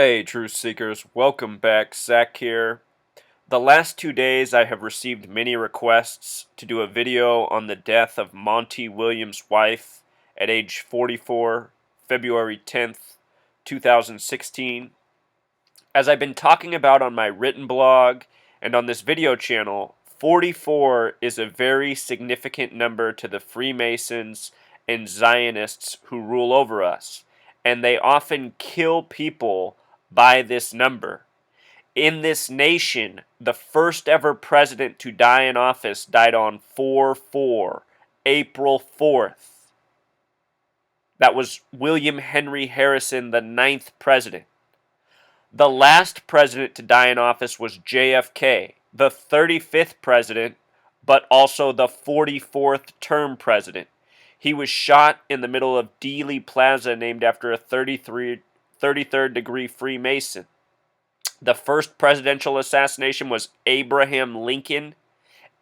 Hey, Truth Seekers, welcome back. Zach here. The last 2 days I have received many requests to do a video on the death of Monty Williams' wife at age 44, February 10th, 2016. As I've been talking about on my written blog and on this video channel, 44 is a very significant number to the Freemasons and Zionists who rule over us, and they often kill people by this number. In this nation, the first ever president to die in office died on 4/4, April 4th. That was William Henry Harrison, the 9th president. The last president to die in office was JFK, the 35th president, but also the 44th term president. He was shot in the middle of Dealey Plaza, named after a 33rd degree Freemason. The first presidential assassination was Abraham Lincoln.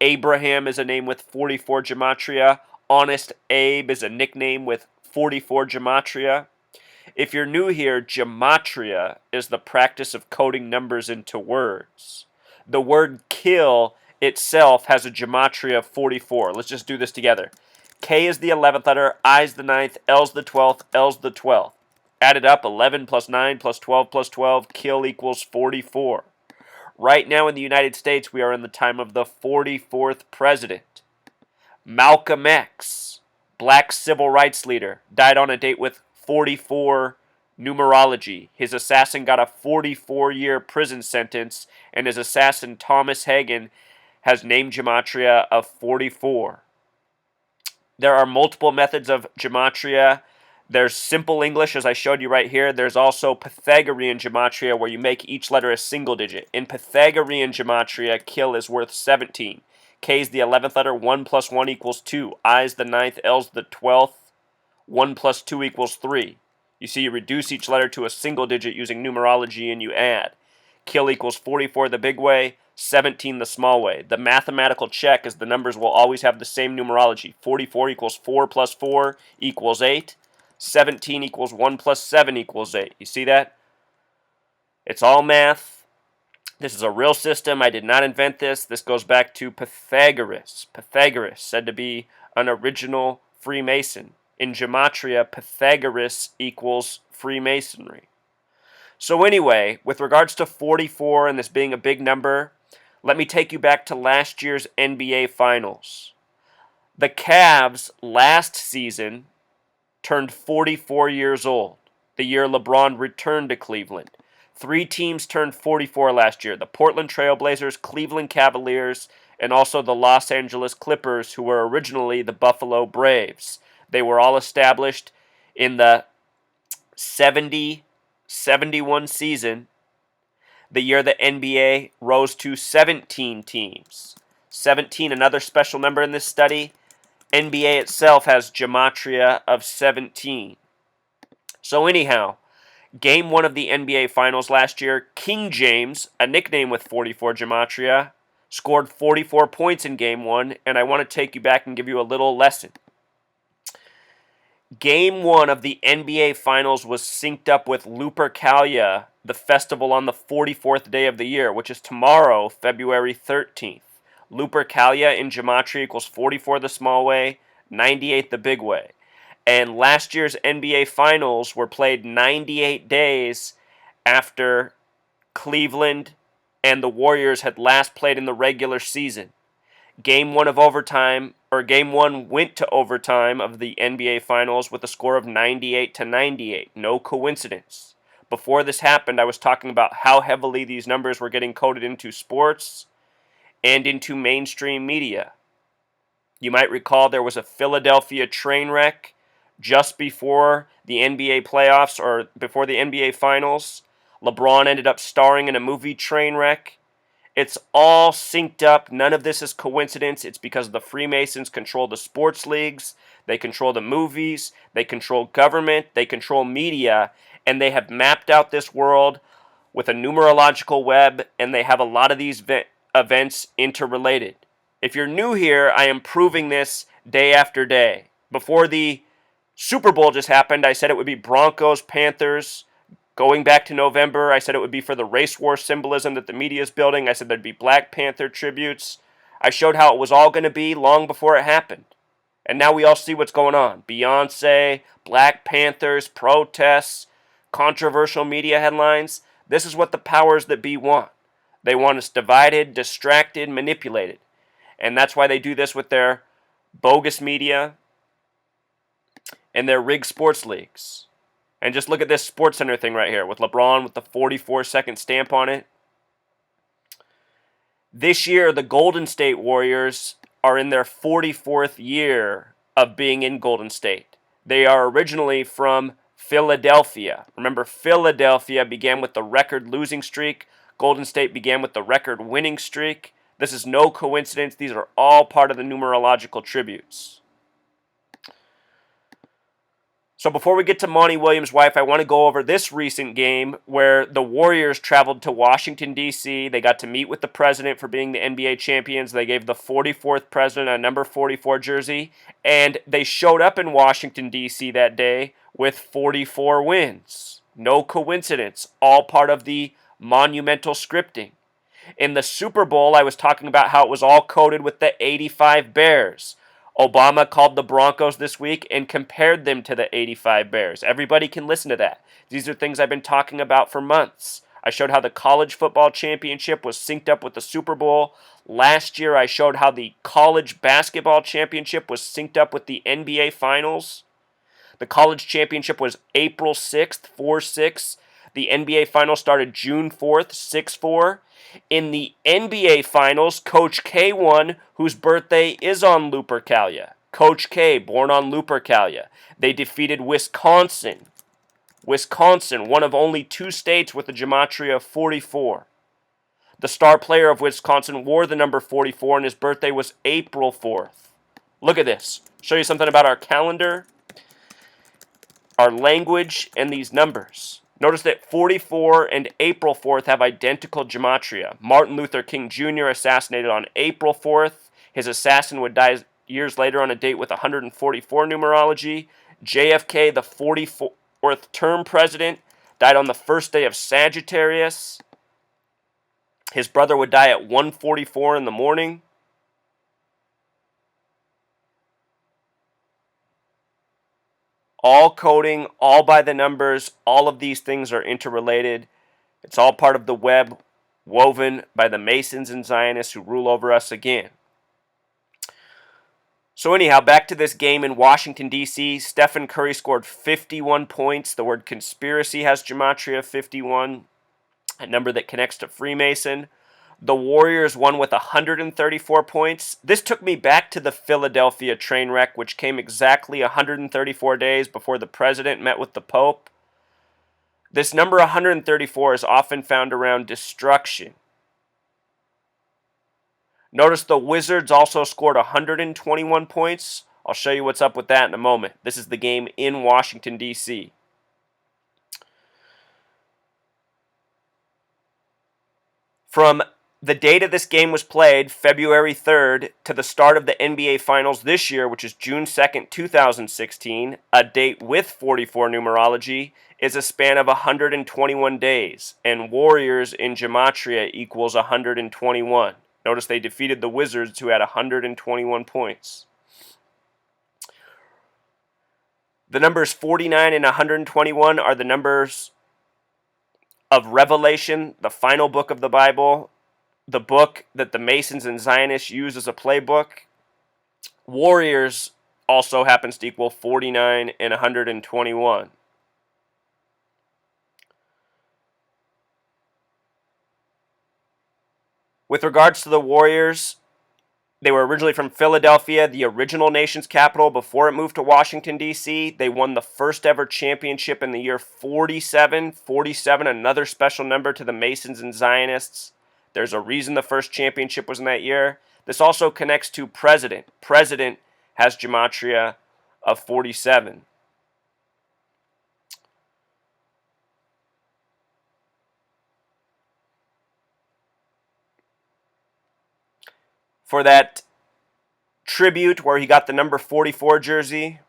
Abraham is a name with 44 gematria. Honest Abe is a nickname with 44 gematria. If you're new here, gematria is the practice of coding numbers into words. The word kill itself has a gematria of 44. Let's just do this together. K is the 11th letter, I is the 9th, L's the 12th, L's the 12th. Added up, 11 plus 9 plus 12 plus 12, kill equals 44. Right now in the United States, we are in the time of the 44th president. Malcolm X, black civil rights leader, died on a date with 44 numerology. His assassin got a 44-year prison sentence, and his assassin, Thomas Hagen, has name gematria of 44. There are multiple methods of gematria. There's simple English, as I showed you right here. There's also Pythagorean gematria, where you make each letter a single digit. In Pythagorean gematria, kill is worth 17. K is the 11th letter, 1 plus 1 equals 2. I is the 9th, L's the 12th, 1 plus 2 equals 3. You see, you reduce each letter to a single digit using numerology, and you add. Kill equals 44 the big way, 17 the small way. The mathematical check is the numbers will always have the same numerology. 44 equals 4 plus 4 equals 8. 17 equals 1 plus 7 equals 8. You see that? It's all math. This is a real system. I did not invent this. This goes back to Pythagoras. Pythagoras, said to be an original Freemason. In gematria, Pythagoras equals Freemasonry. So anyway, with regards to 44 and this being a big number, let me take you back to last year's NBA Finals. The Cavs last season turned 44 years old, the year LeBron returned to Cleveland. 3 teams turned 44 last year: the Portland Trail Blazers, Cleveland Cavaliers, and also the Los Angeles Clippers, who were originally the Buffalo Braves. They were all established in the 70-71 season, the year the NBA rose to 17 teams. 17, another special number in this study. NBA itself has gematria of 17. So anyhow, Game 1 of the NBA Finals last year, King James, a nickname with 44 gematria, scored 44 points in Game 1, and I want to take you back and give you a little lesson. Game 1 of the NBA Finals was synced up with Lupercalia, the festival on the 44th day of the year, which is tomorrow, February 13th. Lupercalia in gematria equals 44 the small way, 98 the big way. And last year's NBA Finals were played 98 days after Cleveland and the Warriors had last played in the regular season. Game 1 of overtime, or Game 1 went to overtime of the NBA Finals with a score of 98-98. No coincidence. Before this happened, I was talking about how heavily these numbers were getting coded into sports and into mainstream media. You might recall there was a Philadelphia train wreck just before the NBA playoffs, or before the NBA Finals. LeBron ended up starring in a movie, Trainwreck. It's all synced up. None of this is coincidence. It's because the Freemasons control the sports leagues, they control the movies, they control government, they control media, and they have mapped out this world with a numerological web, and they have a lot of these events interrelated. If you're new here, I am proving this day after day. Before the Super Bowl just happened, I said it would be Broncos, Panthers, Going back to November, I said it would be for the race war symbolism that the media is building. I said there'd be Black Panther tributes. I showed how it was all going to be long before it happened. And now we all see what's going on. Beyonce, Black Panthers, protests, controversial media headlines. This is what the powers that be want. They want us divided, distracted, manipulated. And that's why they do this with their bogus media and their rigged sports leagues. And just look at this SportsCenter thing right here with LeBron with the 44-second stamp on it. This year, the Golden State Warriors are in their 44th year of being in Golden State. They are originally from Philadelphia. Remember, Philadelphia began with the record losing streak. Golden State began with the record winning streak. This is no coincidence. These are all part of the numerological tributes. So before we get to Monty Williams' wife, I want to go over this recent game where the Warriors traveled to Washington, D.C. They got to meet with the president for being the NBA champions. They gave the 44th president a number 44 jersey, and they showed up in Washington, D.C. that day with 44 wins. No coincidence. All part of the monumental scripting. In the Super Bowl, I was talking about how it was all coded with the 85 Bears. Obama called the Broncos this week and compared them to the 85 Bears. Everybody can listen to that. These are things I've been talking about for months. I showed how the college football championship was synced up with the Super Bowl. Last year, I showed how the college basketball championship was synced up with the NBA Finals. The college championship was April 6th, 4-6. The NBA Finals started June 4th, 6-4. In the NBA Finals, Coach K won, whose birthday is on Lupercalia. Coach K, born on Lupercalia. They defeated Wisconsin. Wisconsin, one of only two states with a gematria of 44. The star player of Wisconsin wore the number 44, and his birthday was April 4th. Look at this. Show you something about our calendar, our language, and these numbers. Notice that 44 and April 4th have identical gematria. Martin Luther King Jr. assassinated on April 4th. His assassin would die years later on a date with 144 numerology. JFK, the 44th term president, died on the first day of Sagittarius. His brother would die at 1:44 in the morning. All coding, all by the numbers, all of these things are interrelated. It's all part of the web woven by the Masons and Zionists who rule over us again. So anyhow, back to this game in Washington, D.C. Stephen Curry scored 51 points. The word conspiracy has gematria 51, a number that connects to Freemason. The Warriors won with 134 points. This took me back to the Philadelphia train wreck, which came exactly 134 days before the president met with the Pope. This number 134 is often found around destruction. Notice the Wizards also scored 121 points. I'll show you what's up with that in a moment. This is the game in Washington, D.C. From the date of this game was played, February 3rd, to the start of the NBA Finals this year, which is June 2nd, 2016, a date with 44 numerology, is a span of 121 days, and Warriors in gematria equals 121. Notice they defeated the Wizards, who had 121 points. The numbers 49 and 121 are the numbers of Revelation, the final book of the Bible, the book that the Masons and Zionists use as a playbook. Warriors also happens to equal 49 and 121. With regards to the Warriors, they were originally from Philadelphia, the original nation's capital, before it moved to Washington, D.C. They won the first ever championship in the year 47. 47, another special number to the Masons and Zionists. There's a reason the first championship was in that year. This also connects to president. President has gematria of 47. For that tribute where he got the number 44 jersey,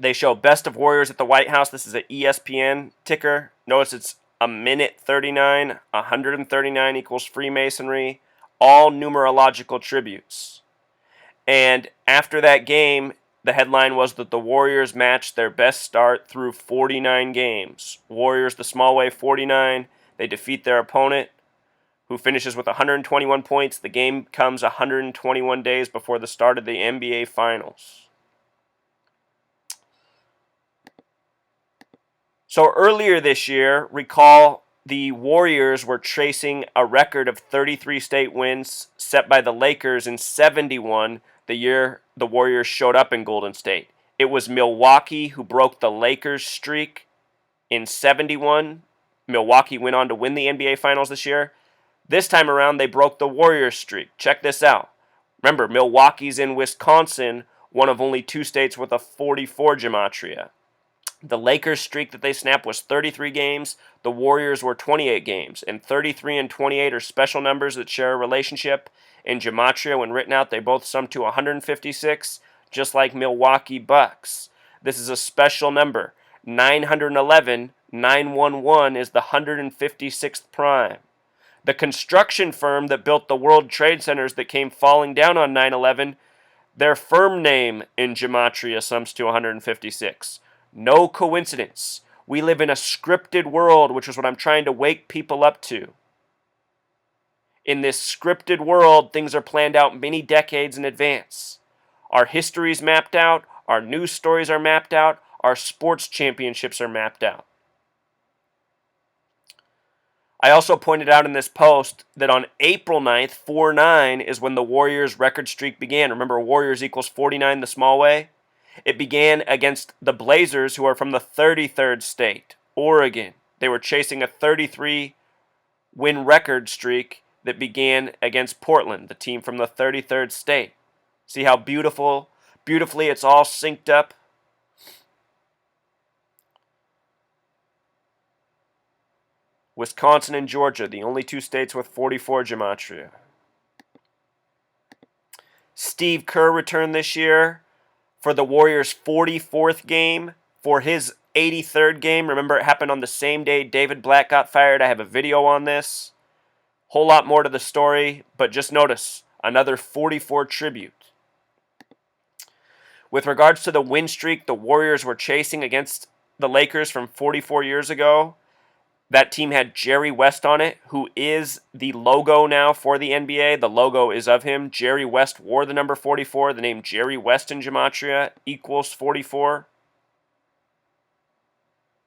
They show Best of Warriors at the White House. This is an ESPN ticker. Notice it's a minute 39. 139 equals Freemasonry. All numerological tributes. And after that game, the headline was that the Warriors matched their best start through 49 games. Warriors, the small way, 49. They defeat their opponent, who finishes with 121 points. The game comes 121 days before the start of the NBA Finals. So earlier this year, recall the Warriors were chasing a record of 33 state wins set by the Lakers in 71, the year the Warriors showed up in Golden State. It was Milwaukee who broke the Lakers streak in 71. Milwaukee went on to win the NBA Finals this year. This time around, they broke the Warriors streak. Check this out. Remember, Milwaukee's in Wisconsin, one of only 2 states with a 44 gematria. The Lakers' streak that they snapped was 33 games. The Warriors were 28 games. And 33 and 28 are special numbers that share a relationship. In gematria, when written out, they both sum to 156, just like Milwaukee Bucks. This is a special number. 911, 911 is the 156th prime. The construction firm that built the World Trade Centers that came falling down on 9/11, their firm name in gematria sums to 156. No coincidence. We live in a scripted world, which is what I'm trying to wake people up to. In this scripted world, things are planned out many decades in advance. Our history is mapped out, our news stories are mapped out, our sports championships are mapped out. I also pointed out in this post that on April 9th, 4-9 is when the Warriors' record streak began. Remember, Warriors equals 49 the small way? It began against the Blazers, who are from the 33rd state, Oregon. They were chasing a 33-win record streak that began against Portland, the team from the 33rd state. See how beautifully it's all synced up? Wisconsin and Georgia, the only 2 states with 44 gematria. Steve Kerr returned this year for the Warriors' 44th game, for his 83rd game. Remember, it happened on the same day David Black got fired. I have a video on this. Whole lot more to the story, but just notice, another 44 tribute. With regards to the win streak the Warriors were chasing against the Lakers from 44 years ago, that team had Jerry West on it, who is the logo now for the NBA. The logo is of him. Jerry West wore the number 44. The name Jerry West in gematria equals 44.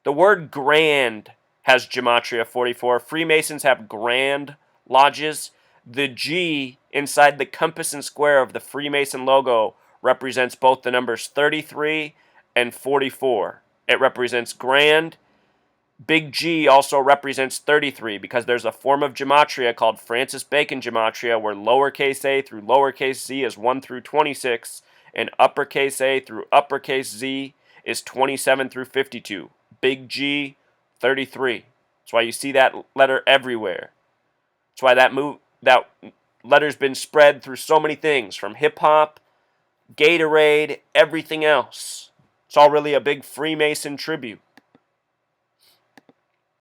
The word grand has gematria 44. Freemasons have grand lodges. The G inside the compass and square of the Freemason logo represents both the numbers 33 and 44. It represents grand. Big G also represents 33 because there's a form of gematria called Francis Bacon gematria where lowercase a through lowercase z is 1 through 26 and uppercase a through uppercase z is 27 through 52. Big G, 33. That's why you see that letter everywhere. That's why that letter's been spread through so many things, from hip-hop, Gatorade, everything else. It's all really a big Freemason tribute.